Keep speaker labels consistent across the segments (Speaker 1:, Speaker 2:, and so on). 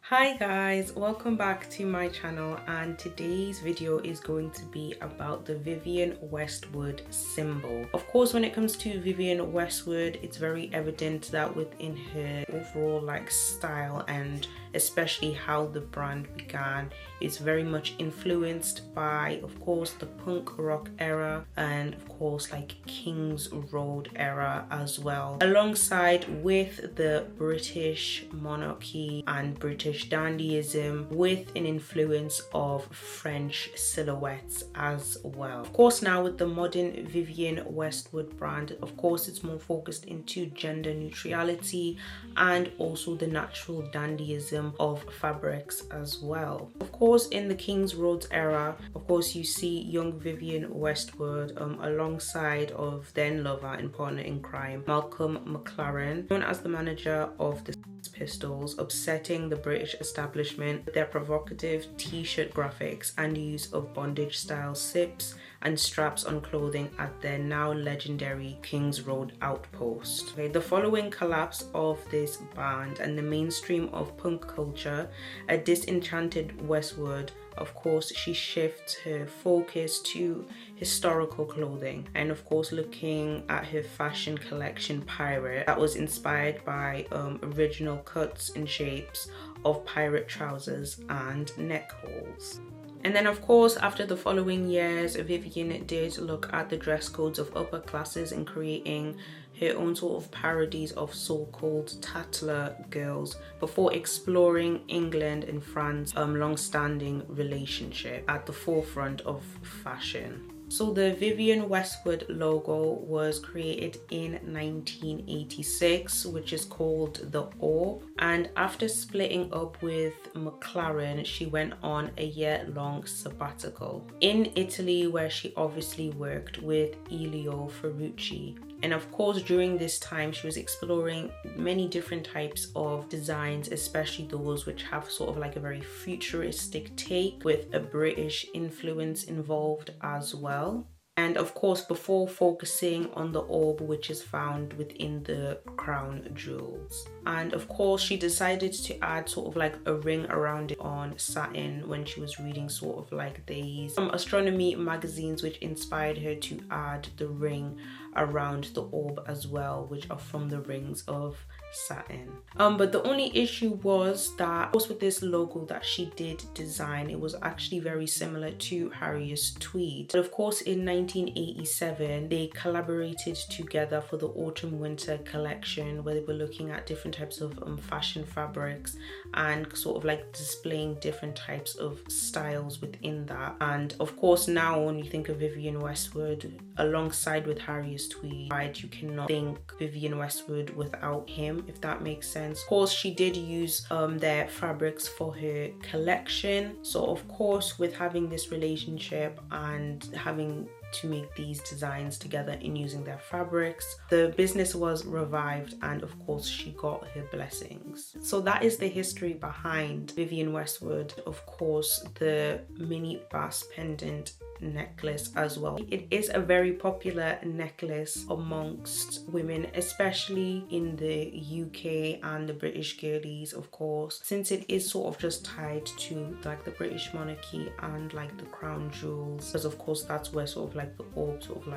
Speaker 1: Hi guys, welcome back to my channel, and today's video is going to be about the Vivienne Westwood symbol. Of course, when it comes to Vivienne Westwood, it's very evident that within her overall style, and especially how the brand began, is very much influenced by, of course, the punk rock era and of course King's Road era as well, alongside with the British monarchy and British dandyism, with an influence of French silhouettes as well. Of course, now with the modern Vivienne Westwood brand, of course it's more focused into gender neutrality and also the natural dandyism of fabrics as well. Of course, in the King's Road era, of course you see young Vivienne Westwood alongside of then lover and partner in crime Malcolm McLaren, known as the manager of the Pistols, upsetting the British establishment with their provocative t-shirt graphics and use of bondage style zips and straps on clothing at their now legendary King's Road outpost. The following collapse of this band and the mainstream of punk culture, a disenchanted Westwood, of course, she shifts her focus to historical clothing, and of course looking at her fashion collection Pirate, that was inspired by original cuts and shapes of pirate trousers and neck holes. And then of course, after the following years, Vivienne did look at the dress codes of upper classes and creating her own sort of parodies of so-called tattler girls before exploring England and France long-standing relationship at the forefront of fashion. So the Vivienne Westwood logo was created in 1986, which is called the Orb. And after splitting up with McLaren, she went on a year-long sabbatical in Italy, where she obviously worked with Elio Ferrucci. And of course, during this time, she was exploring many different types of designs, especially those which have sort of a very futuristic take with a British influence involved as well. And of course, before focusing on the orb, which is found within the crown jewels. And of course, she decided to add sort of a ring around it on satin when she was reading sort of these astronomy magazines, which inspired her to add the ring around the orb as well, which are from the rings of satin. But the only issue was that, of course, with this logo that she did design, it was actually very similar to Harriet's tweed. But of course, in 1987, they collaborated together for the autumn winter collection, where they were looking at different types of fashion fabrics and sort of displaying different types of styles within that. And of course, now when you think of Vivienne Westwood alongside with Harriet's tweed, right, you cannot think Vivienne Westwood without him, if that makes sense. Of course, she did use their fabrics for her collection. So of course, with having this relationship and having to make these designs together in using their fabrics, the business was revived, and of course she got her blessings. So that is the history behind Vivienne Westwood. Of course, the mini bass pendant necklace as well. It is a very popular necklace amongst women, especially in the UK and the British girlies, of course, since it is sort of just tied to the British monarchy and the crown jewels, because of course that's where sort of the orb sort of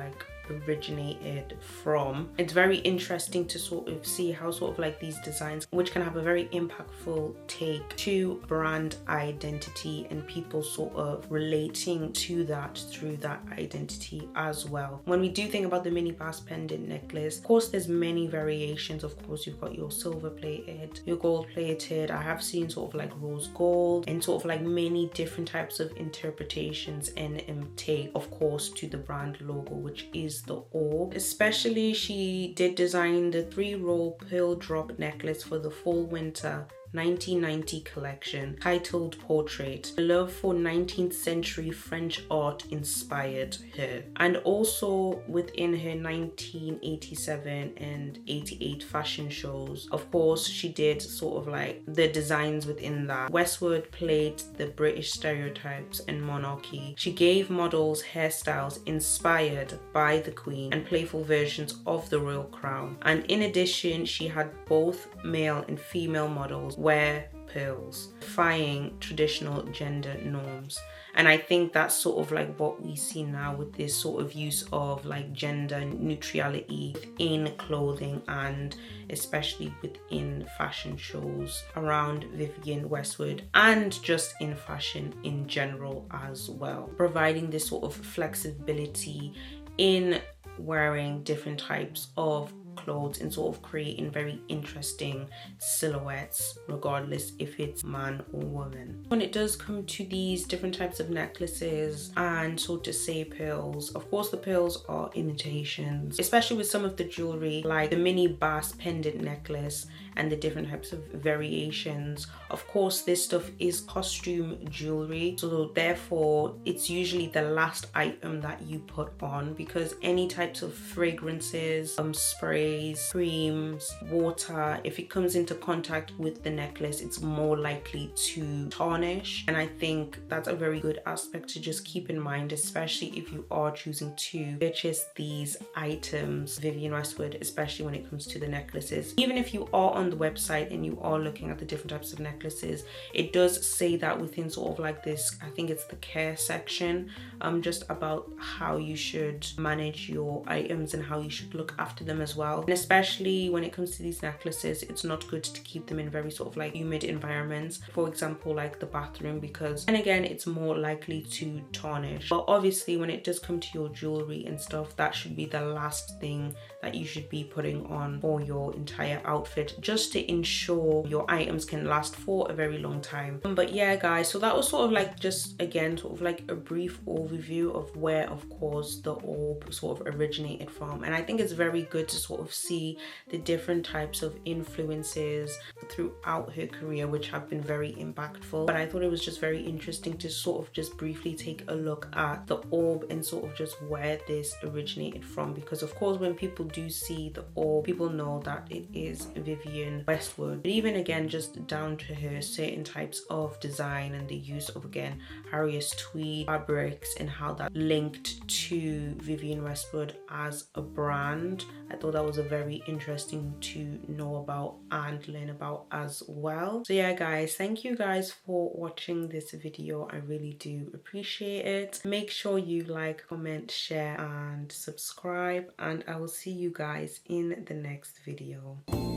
Speaker 1: originated from. It's very interesting to sort of see how sort of these designs, which can have a very impactful take to brand identity and people sort of relating to that through that identity as well. When we do think about the mini bass pendant necklace, of course there's many variations. Of course, you've got your silver plated, your gold plated. I have seen sort of rose gold, and sort of many different types of interpretations and take, of course, to the brand logo, which is the orb. Especially, she did design the 3-roll pearl drop necklace for the fall winter 1990 collection titled Portrait. Love for 19th century French art inspired her. And also within her 1987 and 88 fashion shows, of course, she did sort of the designs within that. Westwood played the British stereotypes and monarchy. She gave models hairstyles inspired by the Queen and playful versions of the royal crown. And in addition, she had both male and female models wear pearls, defying traditional gender norms. And I think that's sort of like what we see now with this sort of use of like gender neutrality in clothing, and especially within fashion shows around Vivienne Westwood and just in fashion in general as well. Providing this sort of flexibility in wearing different types of clothes and sort of creating very interesting silhouettes, regardless if it's man or woman. When it does come to these different types of necklaces and so to say pearls, of course the pearls are imitations, especially with some of the jewelry like the mini bass pendant necklace and the different types of variations. Of course this stuff is costume jewelry, so therefore it's usually the last item that you put on, because any types of fragrances, sprays, creams, water, if it comes into contact with the necklace, it's more likely to tarnish. And I think that's a very good aspect to just keep in mind, especially if you are choosing to purchase these items, Vivienne Westwood, especially when it comes to the necklaces. Even if you are on the website and you are looking at the different types of necklaces, it does say that within sort of like this, I think it's the care section, just about how you should manage your items and how you should look after them as well. And especially when it comes to these necklaces, it's not good to keep them in very sort of like humid environments, for example like the bathroom, because and again it's more likely to tarnish. But obviously when it does come to your jewelry and stuff, that should be the last thing that you should be putting on for your entire outfit, just to ensure your items can last for a very long time. But yeah guys, so that was sort of like just again sort of like a brief overview of where of course the orb sort of originated from. And I think it's very good to sort of see the different types of influences throughout her career, which have been very impactful. But I thought it was just very interesting to sort of just briefly take a look at the orb and sort of just where this originated from, because of course when people do see the orb, people know that it is Vivienne Westwood. But even again, just down to her certain types of design and the use of again Harriet's tweed fabrics and how that linked to Vivienne Westwood as a brand, I thought that was a very interesting to know about and learn about as well. So yeah guys, thank you guys for watching this video. I really do appreciate it. Make sure you like, comment, share and subscribe, and I will see you guys in the next video.